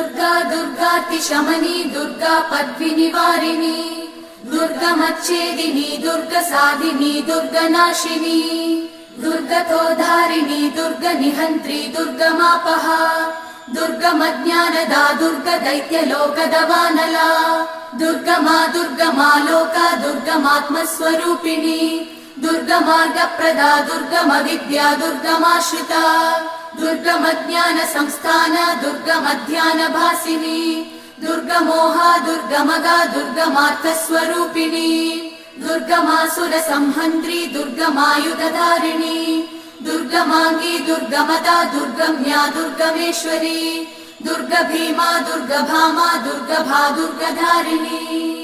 दुर्गा दुर्गातिशमनी दुर्गा पद्विनिवारिणी दुर्गमच्छेदिनी दुर्गसाधिनी दुर्गनाशिनी दुर्गतोधारिणी दुर्गनिहन्त्री दुर्गमापहा दुर्गमज्ञानदा दुर्गदैत्यलोकदवानला दुर्गमा लोका दुर्गमात्मस्वरूपिणी दुर्गमार्गप्रदा दुर्गमविद्या दुर्गमाश्रिता दुर्गमज्ञान संस्थान दुर्गमध्यानभासिनी दुर्गमोहा दुर्गमगा दुर्गमार्थस्वरूपिणी दुर्गमासुरसंहन्त्री दुर्गमायुधधारिणी दुर्गमाङ्गी दुर्गमदा दुर्गम्या दुर्गमेश्वरी दुर्गभीमा दुर्गभामा दुर्गभा दुर्गधारिणी।